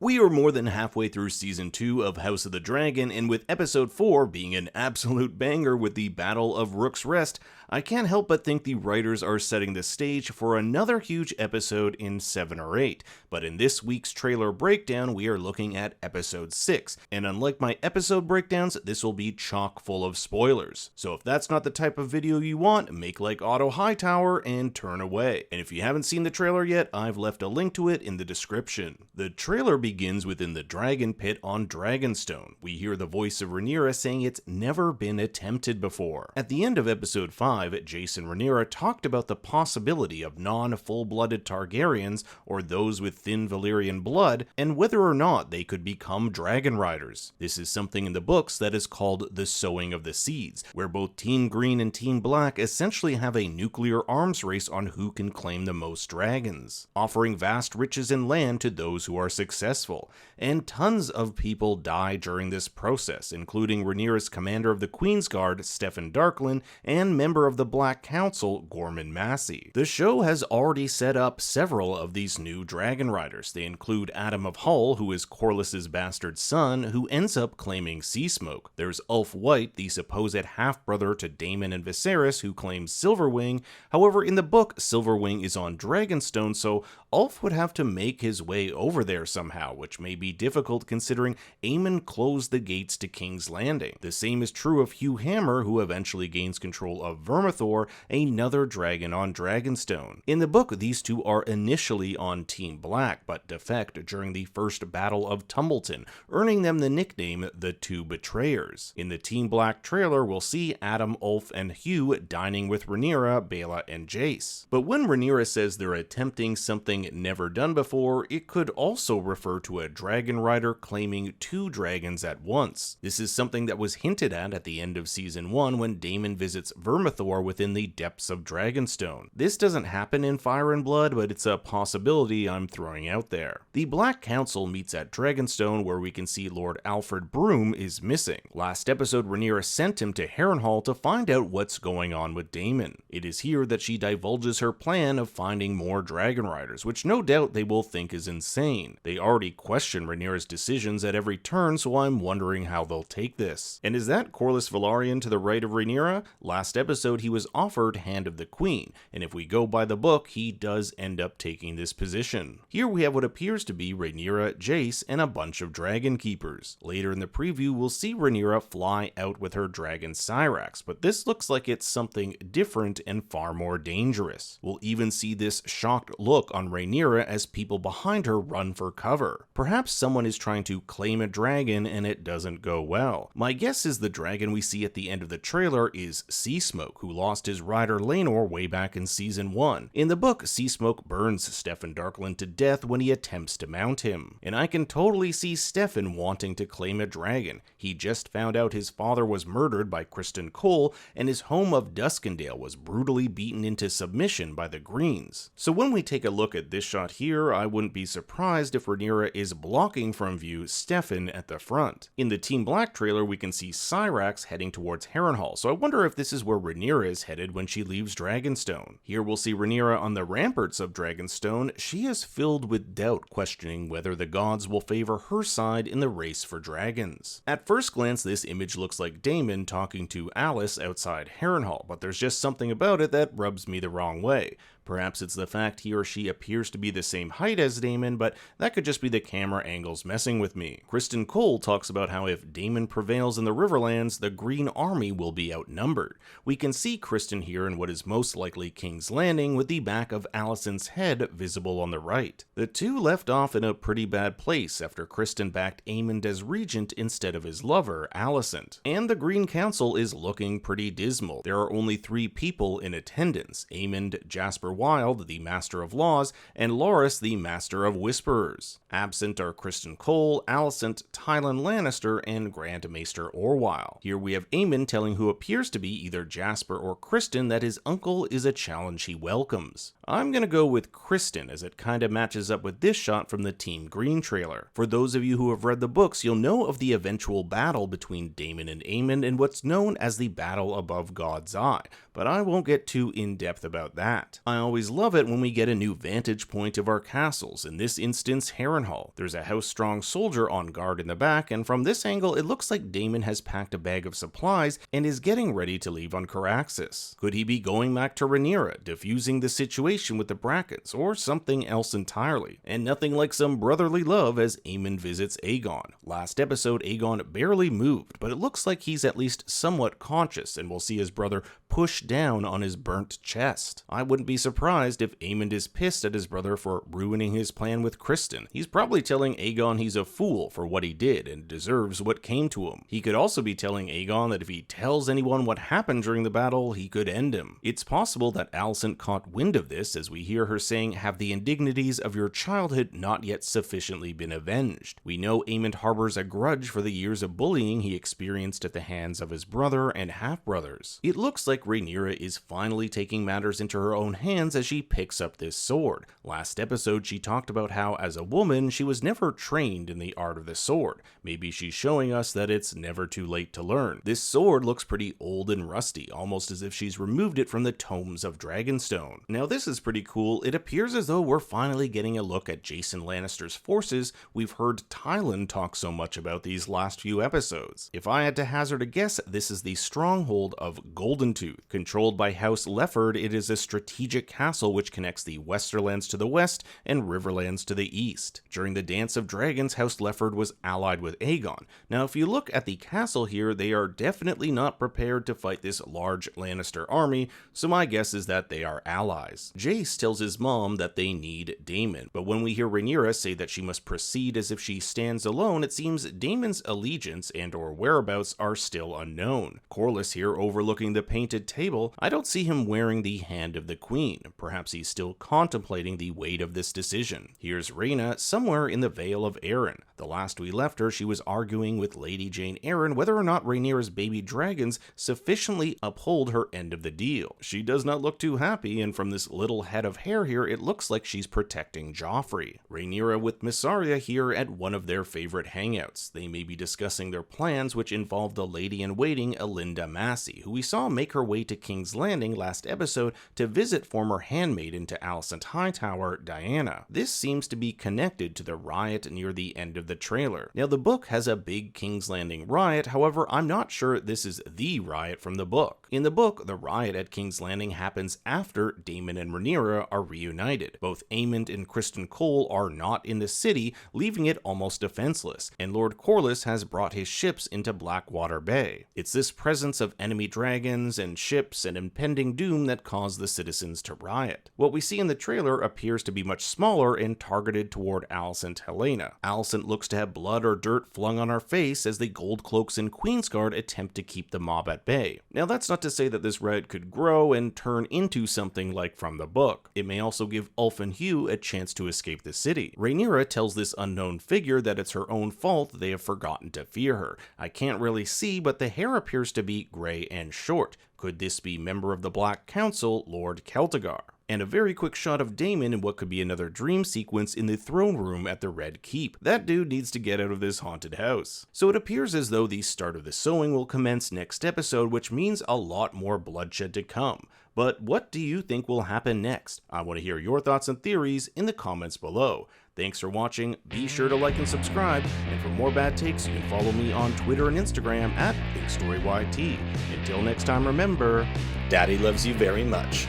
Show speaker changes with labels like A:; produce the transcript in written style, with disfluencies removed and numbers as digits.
A: We are more than halfway through Season 2 of House of the Dragon, and with Episode 4 being an absolute banger with the Battle of Rook's Rest, I can't help but think the writers are setting the stage for another huge episode in 7 or 8, but in this week's trailer breakdown we are looking at Episode 6, and unlike my episode breakdowns, this will be chock full of spoilers. So if that's not the type of video you want, make like Otto Hightower and turn away. And if you haven't seen the trailer yet, I've left a link to it in the description. The trailer begins within the Dragon Pit on Dragonstone. We hear the voice of Rhaenyra saying it's never been attempted before. At the end of Episode 5, Jace and Rhaenyra talked about the possibility of non-full-blooded Targaryens, or those with thin Valyrian blood, and whether or not they could become dragon riders. This is something in the books that is called the sowing of the seeds, where both Team Green and Team Black essentially have a nuclear arms race on who can claim the most dragons, offering vast riches and land to those who are successful, and tons of people die during this process, including Rhaenyra's commander of the Queensguard, Steffan Darklyn, and member of the Black Council, Gorman Massey. The show has already set up several of these new dragon riders. They include Adam of Hull, who is Corlys's bastard son, who ends up claiming Sea Smoke. There's Ulf White, the supposed half-brother to Daemon and Viserys, who claims Silverwing. However, in the book, Silverwing is on Dragonstone, so Ulf would have to make his way over there somehow, which may be difficult considering Aemon closed the gates to King's Landing. The same is true of Hugh Hammer, who eventually gains control of Vermithor, another dragon on Dragonstone. In the book, these two are initially on Team Black, but defect during the first Battle of Tumbleton, earning them the nickname the Two Betrayers. In the Team Black trailer, we'll see Adam, Ulf, and Hugh dining with Rhaenyra, Baela, and Jace. But when Rhaenyra says they're attempting something never done before, it could also refer to a dragon rider claiming two dragons at once. This is something that was hinted at the end of Season 1 when Daemon visits Vermithor within the depths of Dragonstone. This doesn't happen in Fire and Blood, but it's a possibility I'm throwing out there. The Black Council meets at Dragonstone, where we can see Lord Alfred Broom is missing. Last episode, Rhaenyra sent him to Harrenhal to find out what's going on with Daemon. It is here that she divulges her plan of finding more dragon riders, which no doubt they will think is insane. They already question Rhaenyra's decisions at every turn, so I'm wondering how they'll take this. And is that Corlys Velaryon to the right of Rhaenyra? Last episode he was offered Hand of the Queen, and if we go by the book, he does end up taking this position. Here we have what appears to be Rhaenyra, Jace, and a bunch of dragon keepers. Later in the preview, we'll see Rhaenyra fly out with her dragon Syrax, but this looks like it's something different and far more dangerous. We'll even see this shocked look on Rhaenyra as people behind her run for cover. Perhaps someone is trying to claim a dragon and it doesn't go well. My guess is the dragon we see at the end of the trailer is Sea Smoke, who lost his rider Laenor way back in Season 1. In the book, Sea Smoke burns Steffan Darklyn to death when he attempts to mount him. And I can totally see Steffan wanting to claim a dragon. He just found out his father was murdered by Criston Cole, and his home of Duskendale was brutally beaten into submission by the Greens. So when we take a look at this shot here, I wouldn't be surprised if Rhaenyra is blocking from view Steffan at the front. In the Team Black trailer, we can see Syrax heading towards Harrenhal, so I wonder if this is where Rhaenyra is headed when she leaves Dragonstone. Here we'll see Rhaenyra on the ramparts of Dragonstone. She is filled with doubt, questioning whether the gods will favor her side in the race for dragons. At first glance, this image looks like Daemon talking to Alice outside Harrenhal, but there's just something about it that rubs me the wrong way. Perhaps it's the fact he or she appears to be the same height as Daemon, but that could just be the camera angles messing with me. Criston Cole talks about how if Daemon prevails in the Riverlands, the Green Army will be outnumbered. We can see Criston here in what is most likely King's Landing, with the back of Alicent's head visible on the right. The two left off in a pretty bad place after Criston backed Aemond as regent instead of his lover, Alicent. And the Green Council is looking pretty dismal. There are only 3 people in attendance: Aemond, Jasper Wilde, the Master of Laws, and Loras, the Master of Whisperers. Absent are Criston Cole, Alicent, Tywin Lannister, and Grand Maester Orwyle. Here we have Aemon telling who appears to be either Jasper or Criston that his uncle is a challenge he welcomes. I'm gonna go with Kristen, as it kinda matches up with this shot from the Team Green trailer. For those of you who have read the books, you'll know of the eventual battle between Daemon and Aemon in what's known as the Battle Above God's Eye, but I won't get too in-depth about that. I always love it when we get a new vantage point of our castles, in this instance Harrenhal. There's a house-strong soldier on guard in the back, and from this angle it looks like Daemon has packed a bag of supplies and is getting ready to leave on Caraxes. Could he be going back to Rhaenyra, diffusing the situation with the Brackens, or something else entirely? And nothing like some brotherly love as Aemon visits Aegon. Last episode Aegon barely moved, but it looks like he's at least somewhat conscious, and we'll see his brother push down on his burnt chest. I wouldn't be surprised if Aemon is pissed at his brother for ruining his plan with Kristen. He's probably telling Aegon he's a fool for what he did and deserves what came to him. He could also be telling Aegon that if he tells anyone what happened during the battle, he could end him. It's possible that Alicent caught wind of this, as we hear her saying, "Have the indignities of your childhood not yet sufficiently been avenged?" We know Aemon harbors a grudge for the years of bullying he experienced at the hands of his brother and half-brothers. It looks like Rhaenyra is finally taking matters into her own hands as she picks up this sword. Last episode she talked about how, as a woman, she was never trained in the art of the sword. Maybe she's showing us that it's never too late to learn. This sword looks pretty old and rusty, almost as if she's removed it from the tomes of Dragonstone. Now this is pretty cool. It appears as though we're finally getting a look at Jason Lannister's forces we've heard Tylan talk so much about these last few episodes. If I had to hazard a guess, this is the stronghold of Goldentooth. Controlled by House Lefford, it is a strategic castle which connects the Westerlands to the west and Riverlands to the east. During the Dance of Dragons, House Lefford was allied with Aegon. Now if you look at the castle here, they are definitely not prepared to fight this large Lannister army, so my guess is that they are allies. Jace tells his mom that they need Daemon, but when we hear Rhaenyra say that she must proceed as if she stands alone, it seems Daemon's allegiance and or whereabouts are still unknown. Corlys here overlooking the painted table, I don't see him wearing the hand of the queen. Perhaps he's still contemplating the weight of this decision. Here's Rhaena somewhere in the Vale of Arryn. The last we left her, she was arguing with Lady Jane Arryn whether or not Rhaenyra's baby dragons sufficiently uphold her end of the deal. She does not look too happy, and from this little head of hair here, it looks like she's protecting Joffrey. Rhaenyra with Mysaria here at one of their favorite hangouts. They may be discussing their plans, which involve the lady-in-waiting Elinda Massey, who we saw make her way to King's Landing last episode to visit former handmaiden to Alicent Hightower, Diana. This seems to be connected to the riot near the end of the trailer. Now the book has a big King's Landing riot, however I'm not sure this is the riot from the book. In the book, the riot at King's Landing happens after Daemon and Rhaenyra are reunited. Both Aemond and Criston Cole are not in the city, leaving it almost defenseless, and Lord Corlys has brought his ships into Blackwater Bay. It's this presence of enemy dragons and ships and impending doom that caused the citizens to riot. What we see in the trailer appears to be much smaller and targeted toward Alicent Helena. Alicent looks to have blood or dirt flung on her face as the Goldcloaks and Queensguard attempt to keep the mob at bay. Now that's not to say that this riot could grow and turn into something like from the book. It may also give Ulf and Hugh a chance to escape the city. Rhaenyra tells this unknown figure that it's her own fault they have forgotten to fear her. I can't really see, but the hair appears to be grey and short. Could this be member of the Black Council, Lord Celtigar? And a very quick shot of Daemon in what could be another dream sequence in the throne room at the Red Keep. That dude needs to get out of this haunted house. So it appears as though the start of the sowing will commence next episode, which means a lot more bloodshed to come. But what do you think will happen next? I want to hear your thoughts and theories in the comments below. Thanks for watching, be sure to like and subscribe, and for more bad takes you can follow me on Twitter and Instagram at BigStoryYT. Until next time, remember, Daddy loves you very much.